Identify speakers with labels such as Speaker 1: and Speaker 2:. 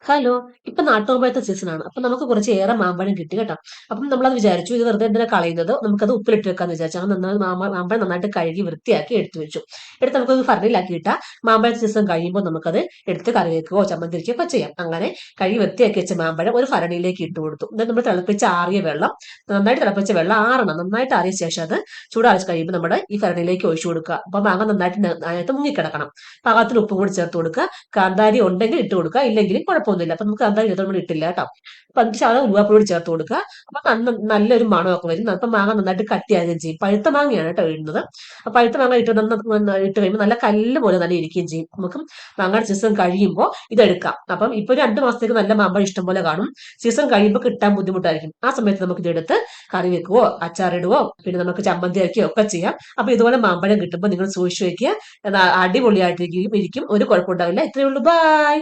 Speaker 1: Hello. ഇപ്പൊ നാട്ടുമാമ്പഴത്തെ സീസണാണ്. അപ്പൊ നമുക്ക് കുറച്ച് ഏറെ മാമ്പഴം കിട്ടി കേട്ടോ. അപ്പം നമ്മളത് വിചാരിച്ചു ഇത് വെറുതെ എന്തിനാ കളയുന്നത്, നമുക്കത് ഉപ്പിലിട്ട് വെക്കാന്ന് വിചാരിച്ചു. അങ്ങനെ നന്നായി മാമ്പഴം നന്നായിട്ട് കഴുകി വൃത്തിയാക്കി എടുത്തു വെച്ചു. എടുത്ത് നമുക്കത് ഫർണിലാക്കിയിട്ട മാമ്പഴ സീസൺ കഴിയുമ്പോൾ നമുക്കത് എടുത്ത് കറി വെക്കുകയോ ചമ്മന്തി വയ്ക്കുകയോ ഒക്കെ ചെയ്യാം. അങ്ങനെ കഴുകി വൃത്തിയാക്കി വെച്ച മാമ്പഴം ഒരു ഭരണിയിലേക്ക് ഇട്ട് കൊടുത്തു. എന്നിട്ട് നമ്മൾ തിളപ്പിച്ച് ആറിയ വെള്ളം, നന്നായിട്ട് തിളപ്പിച്ച വെള്ളം ആറണം. നന്നായിട്ട് ആറിയ ശേഷം അത് ചൂടാറിച്ച് കഴിയുമ്പോൾ നമ്മുടെ ഈ ഭരണിയിലേക്ക് ഒഴിച്ചു കൊടുക്കുക. അപ്പൊ മാങ്ങ നന്നായിട്ട് അതിനകത്ത് മുങ്ങിക്കിടക്കണം. പാകത്തിന് ഉപ്പും കൂടി ചേർത്ത് കൊടുക്കുക. കാന്താരി ഉണ്ടെങ്കിൽ ഇട്ട് കൊടുക്കുക, ഇല്ലെങ്കിലും കുഴപ്പമൊന്നുമില്ല. അപ്പൊ നമുക്ക് കാന്താരി നമ്മൾ ഇട്ടില്ല കേട്ടോ. അപ്പൊ 5 ശതമാനം ഉലുവാപ്പൊടി ചേർത്ത് കൊടുക്കുക. അപ്പൊ നല്ലൊരു മണമൊക്കെ വരും. അപ്പൊ മാങ്ങ നന്നായിട്ട് കട്ടിയാകുകയും ചെയ്യും. പഴുത്ത മാങ്ങയാണ് കേട്ടോ ഇടുന്നത്. അപ്പൊ പഴുത്ത മാങ്ങ ഇട്ട് കഴിയുമ്പോൾ നല്ല കല്ല് പോലെ തന്നെ ഇരിക്കുകയും ചെയ്യും. നമുക്ക് മാങ്ങയുടെ സീസൺ കഴിയുമ്പോൾ ഇതെടുക്കാം. അപ്പം ഇപ്പൊ 2 മാസത്തേക്ക് നല്ല മാമ്പഴം ഇഷ്ടം പോലെ കാണും. സീസൺ കഴിയുമ്പോൾ കിട്ടാൻ ബുദ്ധിമുട്ടായിരിക്കും. ആ സമയത്ത് നമുക്ക് ഇതെടുത്ത് കറി വെക്കുവോ അച്ചാറിടുവോ പിന്നെ നമുക്ക് ചമ്മന്തി അരക്കുകയോ ഒക്കെ ചെയ്യാം. അപ്പൊ ഇതുപോലെ മാമ്പഴം കിട്ടുമ്പോൾ നിങ്ങൾ സൂക്ഷിച്ചു വെക്കുക. അടിപൊളിയായിട്ടിരിക്കും. ഒരു കുഴപ്പമുണ്ടാവില്ല. ഇത്രയേ ഉള്ളൂ. ബൈ.